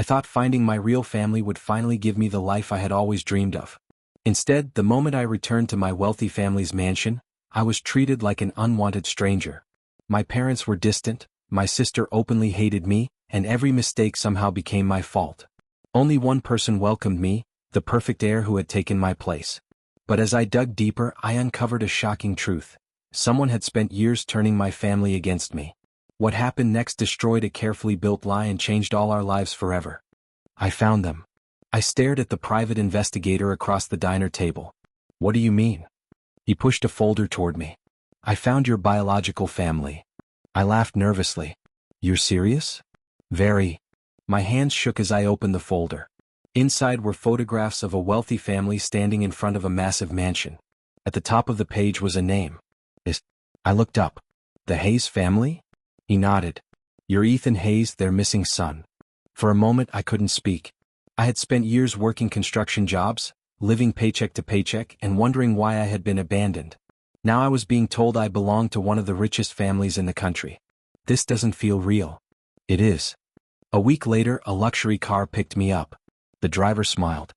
I thought finding my real family would finally give me the life I had always dreamed of. Instead, the moment I returned to my wealthy family's mansion, I was treated like an unwanted stranger. My parents were distant, my sister openly hated me, and every mistake somehow became my fault. Only one person welcomed me, the perfect heir who had taken my place. But as I dug deeper, I uncovered a shocking truth. Someone had spent years turning my family against me. What happened next destroyed a carefully built lie and changed all our lives forever. I found them. I stared at the private investigator across the diner table. What do you mean? He pushed a folder toward me. I found your biological family. I laughed nervously. You're serious? Very. My hands shook as I opened the folder. Inside were photographs of a wealthy family standing in front of a massive mansion. At the top of the page was a name. I looked up. The Hayes family? He nodded. You're Ethan Hayes, their missing son. For a moment I couldn't speak. I had spent years working construction jobs, living paycheck to paycheck, and wondering why I had been abandoned. Now I was being told I belonged to one of the richest families in the country. This doesn't feel real. It is. A week later, a luxury car picked me up. The driver smiled.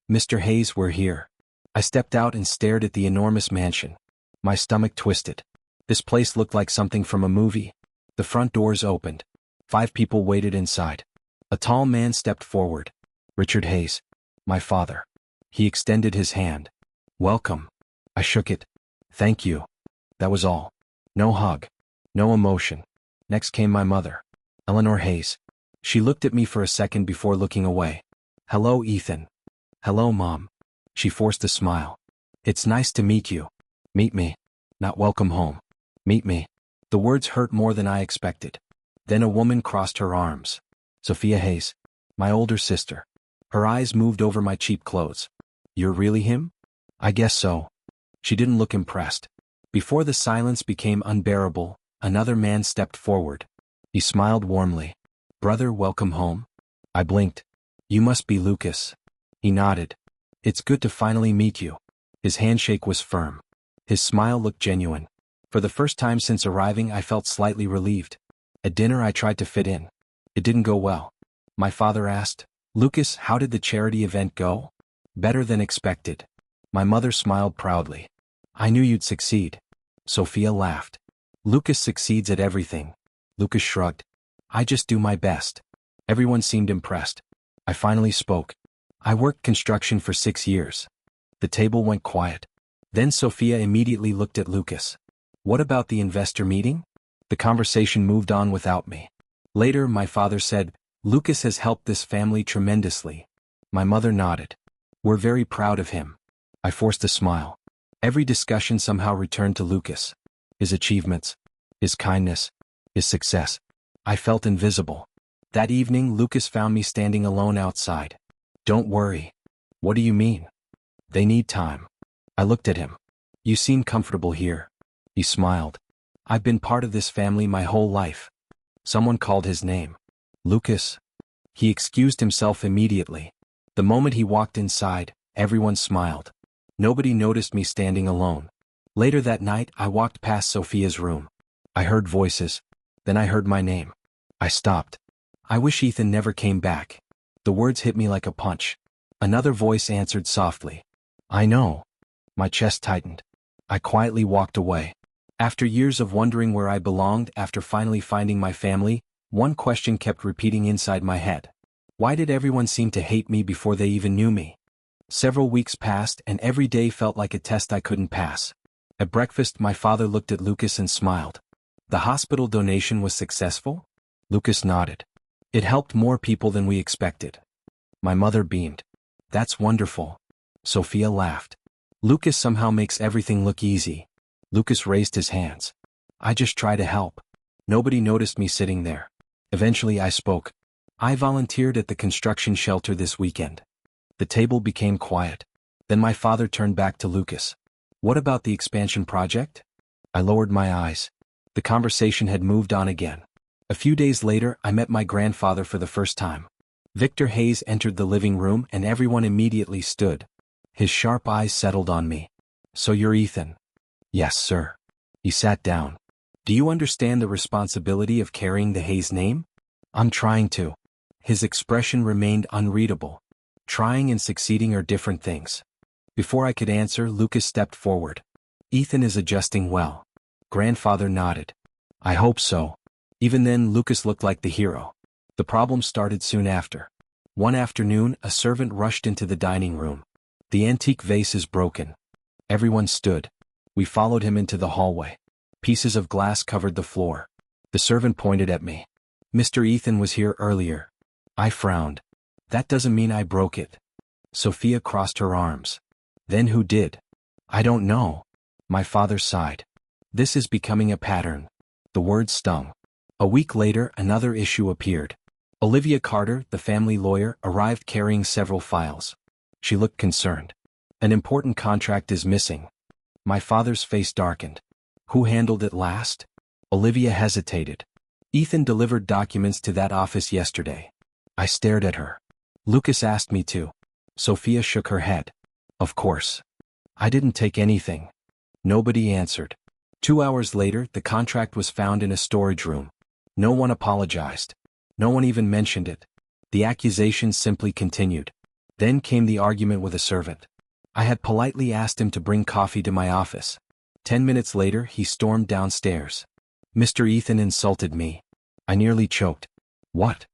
Mr. Hayes, we're here. I stepped out and stared at the enormous mansion. My stomach twisted. This place looked like something from a movie. The front doors opened. 5 people waited inside. A tall man stepped forward. Richard Hayes. My father. He extended his hand. Welcome. I shook it. Thank you. That was all. No hug. No emotion. Next came my mother. Eleanor Hayes. She looked at me for a second before looking away. Hello, Ethan. Hello, Mom. She forced a smile. It's nice to meet you. Meet me. Not welcome home. Meet me. The words hurt more than I expected. Then a woman crossed her arms. Sophia Hayes. My older sister. Her eyes moved over my cheap clothes. You're really him? I guess so. She didn't look impressed. Before the silence became unbearable, another man stepped forward. He smiled warmly. Brother, welcome home. I blinked. You must be Lucas. He nodded. It's good to finally meet you. His handshake was firm. His smile looked genuine. For the first time since arriving, I felt slightly relieved. At dinner, I tried to fit in. It didn't go well. My father asked, Lucas, how did the charity event go? Better than expected. My mother smiled proudly. I knew you'd succeed. Sophia laughed. Lucas succeeds at everything. Lucas shrugged. I just do my best. Everyone seemed impressed. I finally spoke. I worked construction for 6 years. The table went quiet. Then Sophia immediately looked at Lucas. What about the investor meeting? The conversation moved on without me. Later, my father said, Lucas has helped this family tremendously. My mother nodded. We're very proud of him. I forced a smile. Every discussion somehow returned to Lucas. His achievements. His kindness. His success. I felt invisible. That evening, Lucas found me standing alone outside. Don't worry. What do you mean? They need time. I looked at him. You seem comfortable here. He smiled. I've been part of this family my whole life. Someone called his name. Lucas. He excused himself immediately. The moment he walked inside, everyone smiled. Nobody noticed me standing alone. Later that night, I walked past Sophia's room. I heard voices. Then I heard my name. I stopped. I wish Ethan never came back. The words hit me like a punch. Another voice answered softly. I know. My chest tightened. I quietly walked away. After years of wondering where I belonged, after finally finding my family, one question kept repeating inside my head. Why did everyone seem to hate me before they even knew me? Several weeks passed, and every day felt like a test I couldn't pass. At breakfast, my father looked at Lucas and smiled. The hospital donation was successful? Lucas nodded. It helped more people than we expected. My mother beamed. That's wonderful. Sophia laughed. Lucas somehow makes everything look easy. Lucas raised his hands. I just try to help. Nobody noticed me sitting there. Eventually I spoke. I volunteered at the construction shelter this weekend. The table became quiet. Then my father turned back to Lucas. What about the expansion project? I lowered my eyes. The conversation had moved on again. A few days later, I met my grandfather for the first time. Victor Hayes entered the living room and everyone immediately stood. His sharp eyes settled on me. So you're Ethan? Yes, sir. He sat down. Do you understand the responsibility of carrying the Hayes name? I'm trying to. His expression remained unreadable. Trying and succeeding are different things. Before I could answer, Lucas stepped forward. Ethan is adjusting well. Grandfather nodded. I hope so. Even then, Lucas looked like the hero. The problem started soon after. One afternoon, a servant rushed into the dining room. The antique vase is broken. Everyone stood. We followed him into the hallway. Pieces of glass covered the floor. The servant pointed at me. Mr. Ethan was here earlier. I frowned. That doesn't mean I broke it. Sophia crossed her arms. Then who did? I don't know. My father sighed. This is becoming a pattern. The word stung. A week later, another issue appeared. Olivia Carter, the family lawyer, arrived carrying several files. She looked concerned. An important contract is missing. My father's face darkened. Who handled it last? Olivia hesitated. Ethan delivered documents to that office yesterday. I stared at her. Lucas asked me to. Sophia shook her head. Of course. I didn't take anything. Nobody answered. 2 hours later, the contract was found in a storage room. No one apologized. No one even mentioned it. The accusations simply continued. Then came the argument with a servant. I had politely asked him to bring coffee to my office. 10 minutes later, he stormed downstairs. Mr. Ethan insulted me. I nearly choked. What?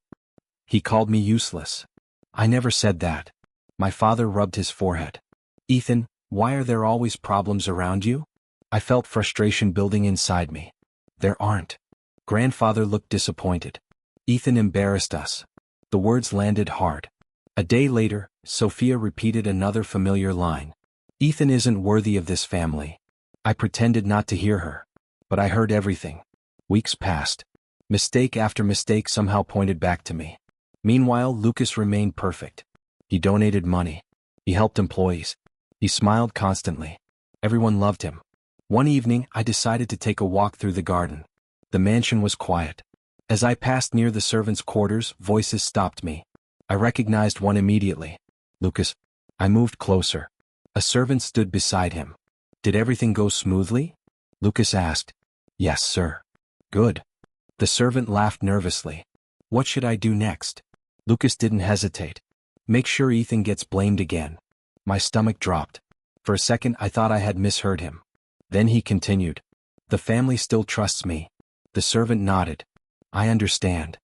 He called me useless. I never said that. My father rubbed his forehead. Ethan, why are there always problems around you? I felt frustration building inside me. There aren't. Grandfather looked disappointed. Ethan embarrassed us. The words landed hard. A day later, Sophia repeated another familiar line. Ethan isn't worthy of this family. I pretended not to hear her. But I heard everything. Weeks passed. Mistake after mistake somehow pointed back to me. Meanwhile, Lucas remained perfect. He donated money. He helped employees. He smiled constantly. Everyone loved him. One evening, I decided to take a walk through the garden. The mansion was quiet. As I passed near the servants' quarters, voices stopped me. I recognized one immediately. Lucas. I moved closer. A servant stood beside him. Did everything go smoothly? Lucas asked. Yes, sir. Good. The servant laughed nervously. What should I do next? Lucas didn't hesitate. Make sure Ethan gets blamed again. My stomach dropped. For a second I thought I had misheard him. Then he continued. The family still trusts me. The servant nodded. I understand.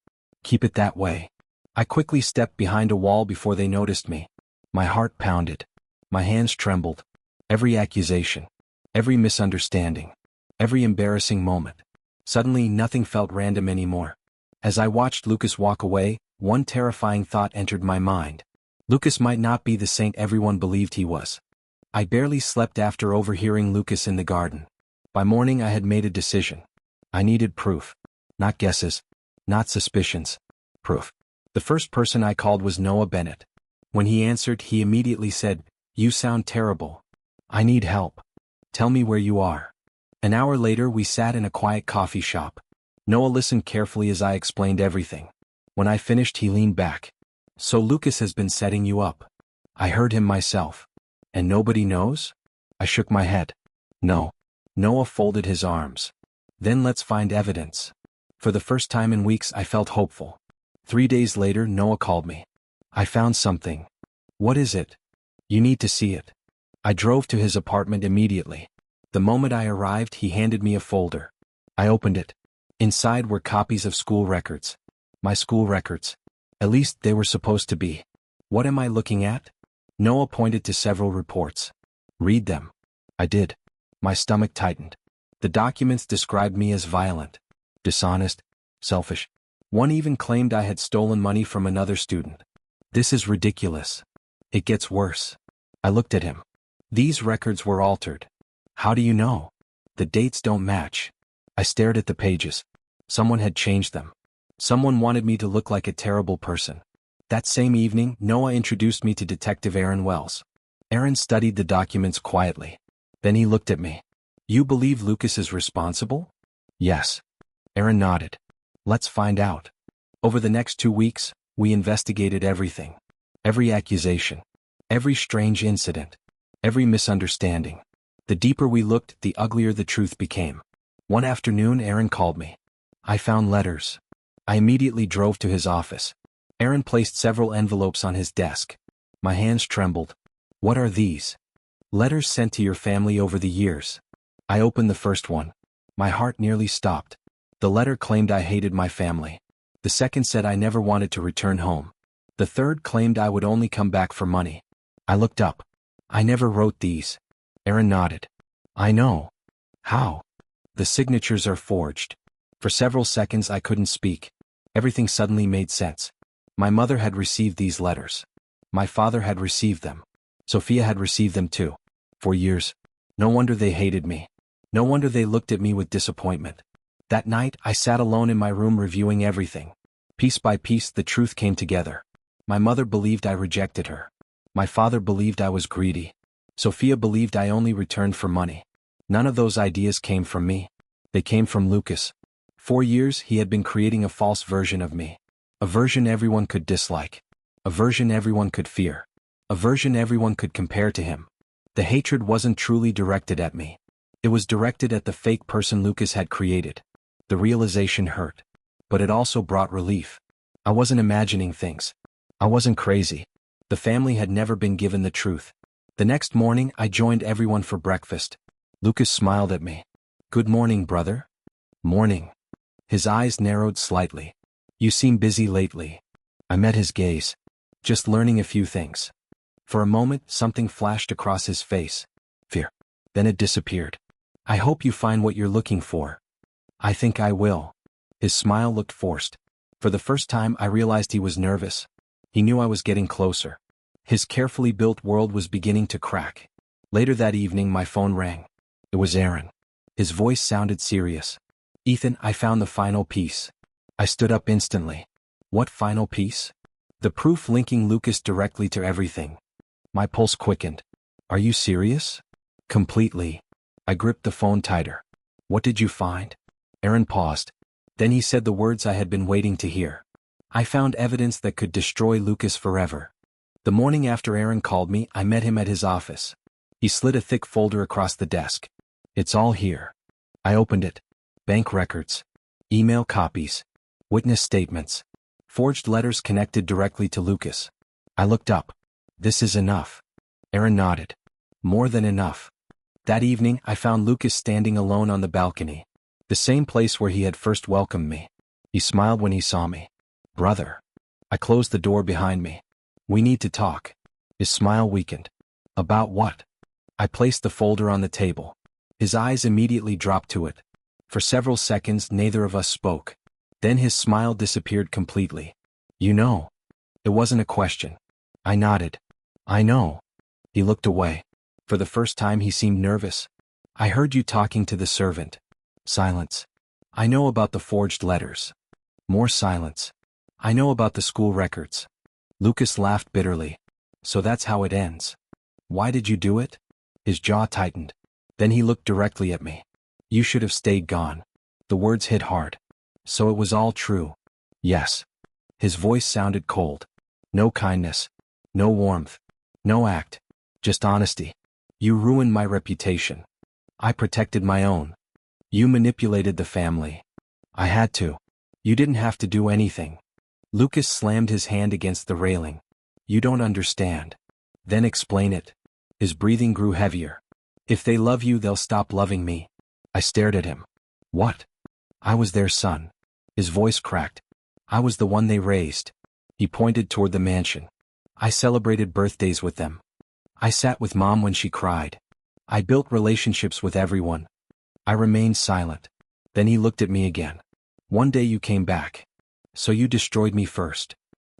Keep it that way. I quickly stepped behind a wall before they noticed me. My heart pounded. My hands trembled. Every accusation. Every misunderstanding. Every embarrassing moment. Suddenly nothing felt random anymore. As I watched Lucas walk away, one terrifying thought entered my mind. Lucas might not be the saint everyone believed he was. I barely slept after overhearing Lucas in the garden. By morning I had made a decision. I needed proof. Not guesses. Not suspicions. Proof. The first person I called was Noah Bennett. When he answered, he immediately said, You sound terrible. I need help. Tell me where you are. An hour later we sat in a quiet coffee shop. Noah listened carefully as I explained everything. When I finished he leaned back. So Lucas has been setting you up. I heard him myself. And nobody knows? I shook my head. No. Noah folded his arms. Then let's find evidence. For the first time in weeks I felt hopeful. 3 days later Noah called me. I found something. What is it? You need to see it. I drove to his apartment immediately. The moment I arrived he handed me a folder. I opened it. Inside were copies of school records. My school records. At least they were supposed to be. What am I looking at? Noah pointed to several reports. Read them. I did. My stomach tightened. The documents described me as violent, dishonest, selfish. One even claimed I had stolen money from another student. This is ridiculous. It gets worse. I looked at him. These records were altered. How do you know? The dates don't match. I stared at the pages. Someone had changed them. Someone wanted me to look like a terrible person. That same evening, Noah introduced me to Detective Aaron Wells. Aaron studied the documents quietly. Then he looked at me. You believe Lucas is responsible? Yes. Aaron nodded. Let's find out. Over the next 2 weeks, we investigated everything. Every accusation. Every strange incident. Every misunderstanding. The deeper we looked, the uglier the truth became. One afternoon Aaron called me. I found letters. I immediately drove to his office. Aaron placed several envelopes on his desk. My hands trembled. What are these? Letters sent to your family over the years. I opened the first one. My heart nearly stopped. The letter claimed I hated my family. The second said I never wanted to return home. The third claimed I would only come back for money. I looked up. I never wrote these. Aaron nodded. I know. How? The signatures are forged. For several seconds I couldn't speak. Everything suddenly made sense. My mother had received these letters. My father had received them. Sophia had received them too. For years. No wonder they hated me. No wonder they looked at me with disappointment. That night I sat alone in my room reviewing everything. Piece by piece the truth came together. My mother believed I rejected her. My father believed I was greedy. Sophia believed I only returned for money. None of those ideas came from me. They came from Lucas. For years he had been creating a false version of me. A version everyone could dislike. A version everyone could fear. A version everyone could compare to him. The hatred wasn't truly directed at me. It was directed at the fake person Lucas had created. The realization hurt. But it also brought relief. I wasn't imagining things. I wasn't crazy. The family had never been given the truth. The next morning I joined everyone for breakfast. Lucas smiled at me. Good morning, brother. Morning. His eyes narrowed slightly. You seem busy lately. I met his gaze. Just learning a few things. For a moment something flashed across his face. Fear. Then it disappeared. I hope you find what you're looking for. I think I will. His smile looked forced. For the first time I realized he was nervous. He knew I was getting closer. His carefully built world was beginning to crack. Later that evening my phone rang. It was Aaron. His voice sounded serious. Ethan, I found the final piece. I stood up instantly. What final piece? The proof linking Lucas directly to everything. My pulse quickened. Are you serious? Completely. I gripped the phone tighter. What did you find? Aaron paused. Then he said the words I had been waiting to hear. I found evidence that could destroy Lucas forever. The morning after Aaron called me, I met him at his office. He slid a thick folder across the desk. It's all here. I opened it. Bank records. Email copies. Witness statements. Forged letters connected directly to Lucas. I looked up. This is enough. Aaron nodded. More than enough. That evening I found Lucas standing alone on the balcony. The same place where he had first welcomed me. He smiled when he saw me. Brother. I closed the door behind me. We need to talk. His smile weakened. About what? I placed the folder on the table. His eyes immediately dropped to it. For several seconds neither of us spoke. Then his smile disappeared completely. You know. It wasn't a question. I nodded. I know. He looked away. For the first time he seemed nervous. I heard you talking to the servant. Silence. I know about the forged letters. More silence. I know about the school records. Lucas laughed bitterly. So that's how it ends. Why did you do it? His jaw tightened. Then he looked directly at me. You should have stayed gone. The words hit hard. So it was all true. Yes. His voice sounded cold. No kindness. No warmth. No act. Just honesty. You ruined my reputation. I protected my own. You manipulated the family. I had to. You didn't have to do anything. Lucas slammed his hand against the railing. You don't understand. Then explain it. His breathing grew heavier. If they love you, they'll stop loving me. I stared at him. What? I was their son. His voice cracked. I was the one they raised. He pointed toward the mansion. I celebrated birthdays with them. I sat with Mom when she cried. I built relationships with everyone. I remained silent. Then he looked at me again. One day you came back. So you destroyed me first.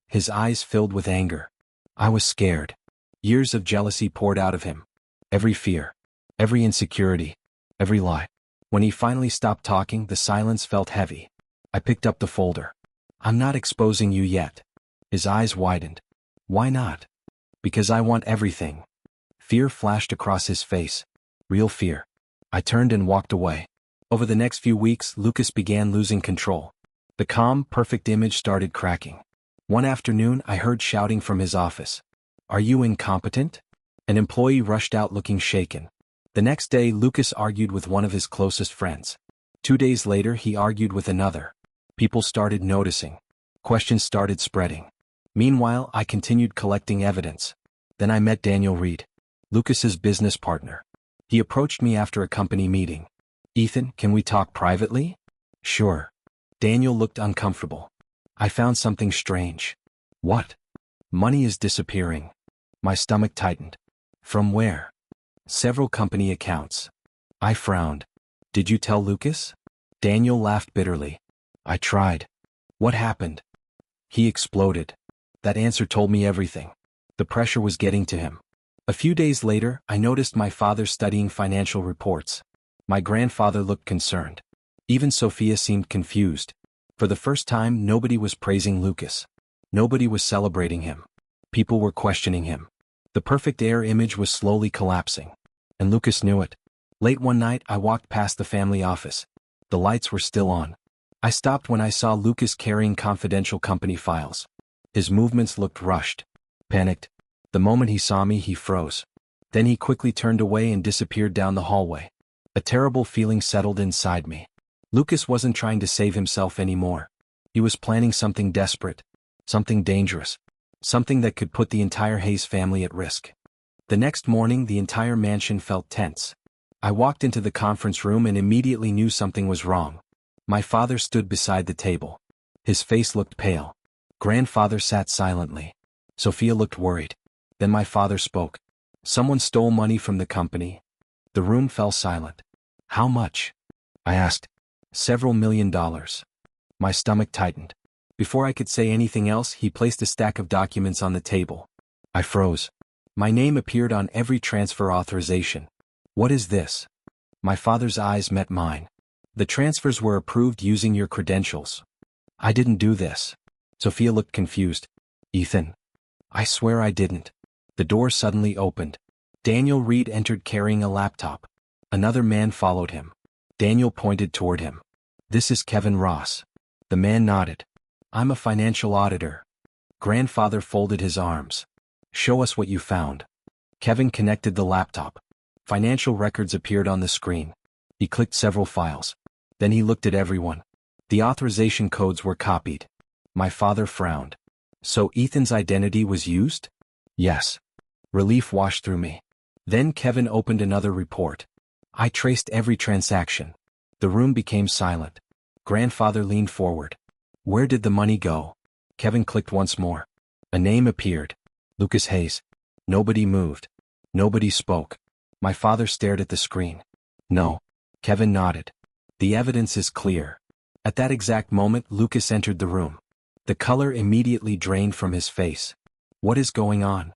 His eyes filled with anger. I was scared. Years of jealousy poured out of him. Every fear. Every insecurity. Every lie. When he finally stopped talking, the silence felt heavy. I picked up the folder. I'm not exposing you yet. His eyes widened. Why not? Because I want everything. Fear flashed across his face. Real fear. I turned and walked away. Over the next few weeks, Lucas began losing control. The calm, perfect image started cracking. One afternoon, I heard shouting from his office. Are you incompetent? An employee rushed out looking shaken. The next day, Lucas argued with one of his closest friends. 2 days later, he argued with another. People started noticing. Questions started spreading. Meanwhile, I continued collecting evidence. Then I met Daniel Reed, Lucas's business partner. He approached me after a company meeting. "Ethan, can we talk privately?" "Sure." Daniel looked uncomfortable. "I found something strange." "What?" "Money is disappearing." My stomach tightened. "From where?" "Several company accounts." I frowned. "Did you tell Lucas?" Daniel laughed bitterly. "I tried." "What happened?" "He exploded." That answer told me everything. The pressure was getting to him. A few days later, I noticed my father studying financial reports. My grandfather looked concerned. Even Sophia seemed confused. For the first time, nobody was praising Lucas. Nobody was celebrating him. People were questioning him. The perfect heir image was slowly collapsing. And Lucas knew it. Late one night, I walked past the family office. The lights were still on. I stopped when I saw Lucas carrying confidential company files. His movements looked rushed, panicked. The moment he saw me, he froze. Then he quickly turned away and disappeared down the hallway. A terrible feeling settled inside me. Lucas wasn't trying to save himself anymore. He was planning something desperate, something dangerous, something that could put the entire Hayes family at risk. The next morning, the entire mansion felt tense. I walked into the conference room and immediately knew something was wrong. My father stood beside the table. His face looked pale. Grandfather sat silently. Sophia looked worried. Then my father spoke. "Someone stole money from the company." The room fell silent. "How much?" I asked. "Several $1,000,000. My stomach tightened. Before I could say anything else, he placed a stack of documents on the table. I froze. My name appeared on every transfer authorization. "What is this?" My father's eyes met mine. "The transfers were approved using your credentials." "I didn't do this." Sophia looked confused. "Ethan." "I swear I didn't." The door suddenly opened. Daniel Reed entered carrying a laptop. Another man followed him. Daniel pointed toward him. "This is Kevin Ross." The man nodded. "I'm a financial auditor." Grandfather folded his arms. "Show us what you found." Kevin connected the laptop. Financial records appeared on the screen. He clicked several files. Then he looked at everyone. The authorization codes were copied. My father frowned. "So Ethan's identity was used?" "Yes." Relief washed through me. Then Kevin opened another report. I traced every transaction. The room became silent. Grandfather leaned forward. "Where did the money go?" Kevin clicked once more. A name appeared. Lucas Hayes. Nobody moved. Nobody spoke. My father stared at the screen. "No." Kevin nodded. "The evidence is clear." At that exact moment, Lucas entered the room. The color immediately drained from his face. "What is going on?"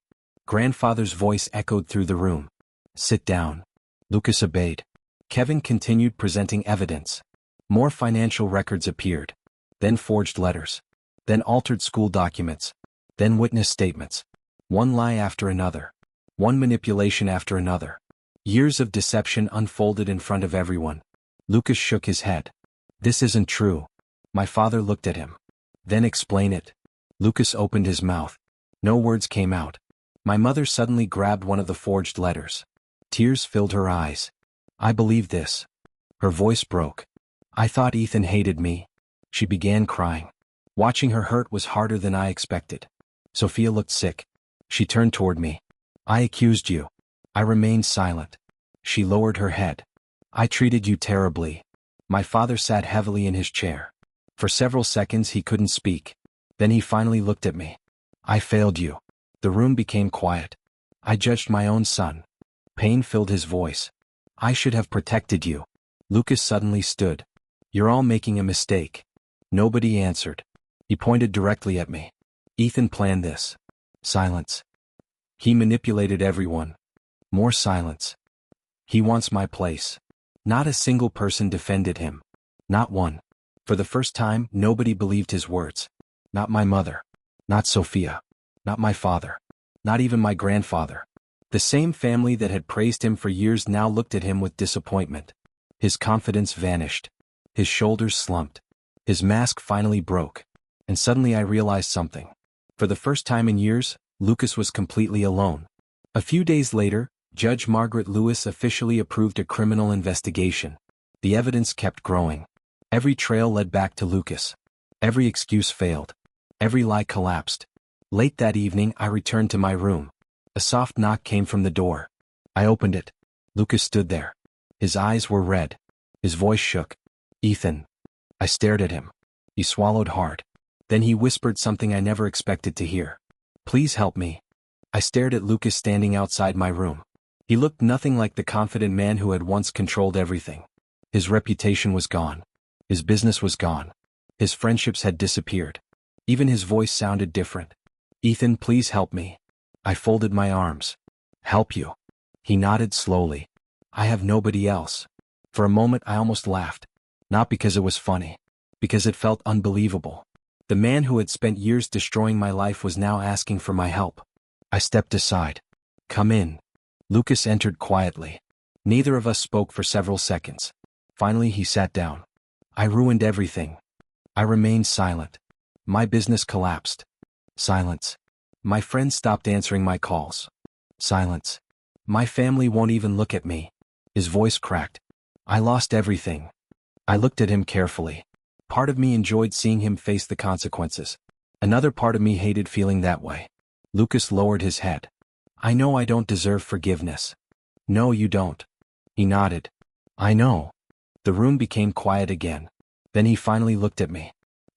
Grandfather's voice echoed through the room. "Sit down." Lucas obeyed. Kevin continued presenting evidence. More financial records appeared. Then forged letters. Then altered school documents. Then witness statements. One lie after another. One manipulation after another. Years of deception unfolded in front of everyone. Lucas shook his head. "This isn't true." My father looked at him. "Then explain it." Lucas opened his mouth. No words came out. My mother suddenly grabbed one of the forged letters. Tears filled her eyes. "I believe this." Her voice broke. "I thought Ethan hated me." She began crying. Watching her hurt was harder than I expected. Sophia looked sick. She turned toward me. "I accused you." I remained silent. She lowered her head. "I treated you terribly." My father sat heavily in his chair. For several seconds he couldn't speak. Then he finally looked at me. "I failed you." The room became quiet. I judged my own son. Pain filled his voice. "I should have protected you." Lucas suddenly stood. "You're all making a mistake." Nobody answered. He pointed directly at me. "Ethan planned this." Silence. "He manipulated everyone." More silence. "He wants my place." Not a single person defended him. Not one. For the first time, nobody believed his words. Not my mother. Not Sophia. Not my father. Not even my grandfather. The same family that had praised him for years now looked at him with disappointment. His confidence vanished. His shoulders slumped. His mask finally broke. And suddenly I realized something. For the first time in years, Lucas was completely alone. A few days later, Judge Margaret Lewis officially approved a criminal investigation. The evidence kept growing. Every trail led back to Lucas. Every excuse failed. Every lie collapsed. Late that evening I returned to my room. A soft knock came from the door. I opened it. Lucas stood there. His eyes were red. His voice shook. "Ethan." I stared at him. He swallowed hard. Then he whispered something I never expected to hear. "Please help me." I stared at Lucas standing outside my room. He looked nothing like the confident man who had once controlled everything. His reputation was gone. His business was gone. His friendships had disappeared. Even his voice sounded different. "Ethan, please help me." I folded my arms. "Help you?" He nodded slowly. "I have nobody else." For a moment I almost laughed. Not because it was funny. Because it felt unbelievable. The man who had spent years destroying my life was now asking for my help. I stepped aside. "Come in." Lucas entered quietly. Neither of us spoke for several seconds. Finally he sat down. "I ruined everything." I remained silent. My business collapsed. Silence. My friends stopped answering my calls. Silence. My family won't even look at me. His voice cracked. "I lost everything." I looked at him carefully. Part of me enjoyed seeing him face the consequences. Another part of me hated feeling that way. Lucas lowered his head. "I know I don't deserve forgiveness." "No, you don't." He nodded. "I know." The room became quiet again. Then he finally looked at me.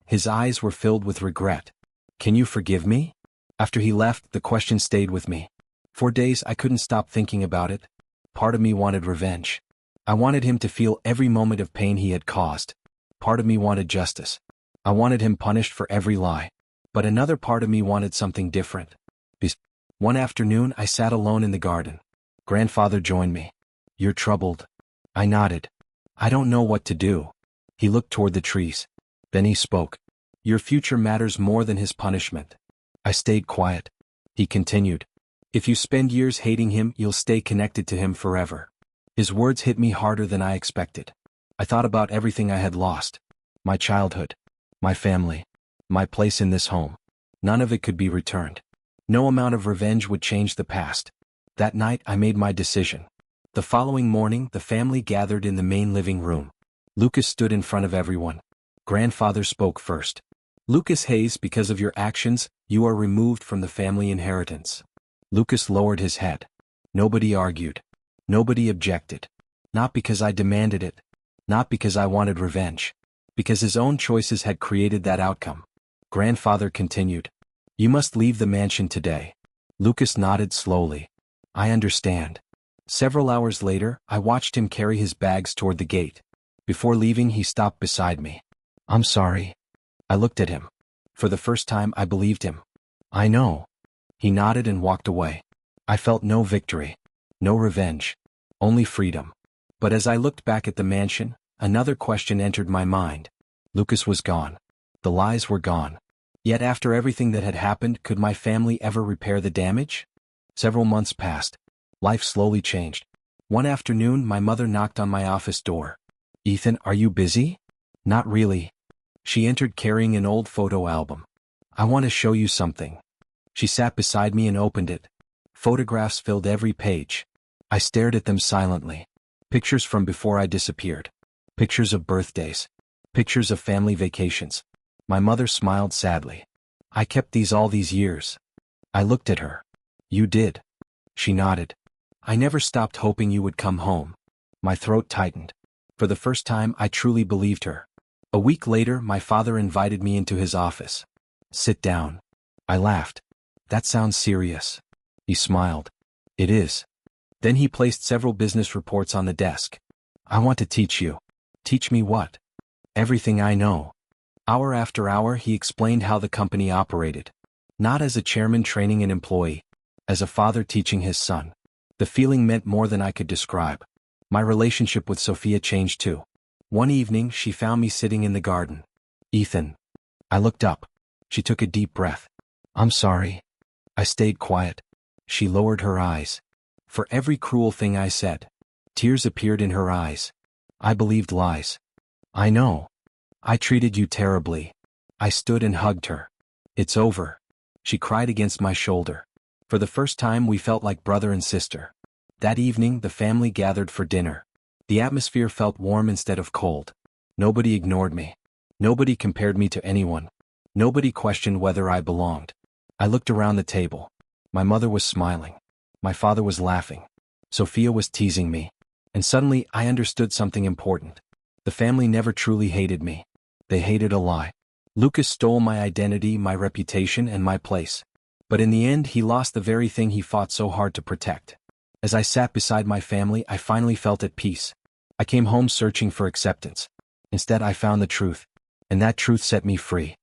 His eyes were filled with regret. "Can you forgive me?" After he left, the question stayed with me. For days I couldn't stop thinking about it. Part of me wanted revenge. I wanted him to feel every moment of pain he had caused. Part of me wanted justice. I wanted him punished for every lie. But another part of me wanted something different. One afternoon I sat alone in the garden. Grandfather joined me. "You're troubled." I nodded. "I don't know what to do." He looked toward the trees. Then he spoke. "Your future matters more than his punishment." I stayed quiet. He continued. "If you spend years hating him, you'll stay connected to him forever." His words hit me harder than I expected. I thought about everything I had lost. My childhood. My family. My place in this home. None of it could be returned. No amount of revenge would change the past. That night I made my decision. The following morning the family gathered in the main living room. Lucas stood in front of everyone. Grandfather spoke first. "Lucas Hayes, because of your actions, you are removed from the family inheritance." Lucas lowered his head. Nobody argued. Nobody objected. Not because I demanded it. Not because I wanted revenge. Because his own choices had created that outcome. Grandfather continued. "You must leave the mansion today." Lucas nodded slowly. "I understand." Several hours later, I watched him carry his bags toward the gate. Before leaving, he stopped beside me. "I'm sorry." I looked at him. For the first time, I believed him. "I know." He nodded and walked away. I felt no victory. No revenge. Only freedom. But as I looked back at the mansion, another question entered my mind. Lucas was gone. The lies were gone. Yet after everything that had happened, could my family ever repair the damage? Several months passed. Life slowly changed. One afternoon, my mother knocked on my office door. "Ethan, are you busy?" "Not really." She entered carrying an old photo album. "I want to show you something." She sat beside me and opened it. Photographs filled every page. I stared at them silently. Pictures from before I disappeared. Pictures of birthdays. Pictures of family vacations. My mother smiled sadly. "I kept these all these years." I looked at her. "You did." She nodded. "I never stopped hoping you would come home." My throat tightened. For the first time, I truly believed her. A week later, my father invited me into his office. "Sit down." I laughed. "That sounds serious." He smiled. "It is." Then he placed several business reports on the desk. "I want to teach you." "Teach me what?" "Everything I know." Hour after hour he explained how the company operated. Not as a chairman training an employee. As a father teaching his son. The feeling meant more than I could describe. My relationship with Sophia changed too. One evening she found me sitting in the garden. "Ethan." I looked up. She took a deep breath. "I'm sorry." I stayed quiet. She lowered her eyes. For every cruel thing I said. Tears appeared in her eyes. I believed lies. "I know. I treated you terribly." I stood and hugged her. "It's over." She cried against my shoulder. For the first time we felt like brother and sister. That evening the family gathered for dinner. The atmosphere felt warm instead of cold. Nobody ignored me. Nobody compared me to anyone. Nobody questioned whether I belonged. I looked around the table. My mother was smiling. My father was laughing. Sophia was teasing me. And suddenly I understood something important. The family never truly hated me. They hated a lie. Lucas stole my identity, my reputation, and my place. But in the end he lost the very thing he fought so hard to protect. As I sat beside my family, I finally felt at peace. I came home searching for acceptance. Instead I found the truth. And that truth set me free.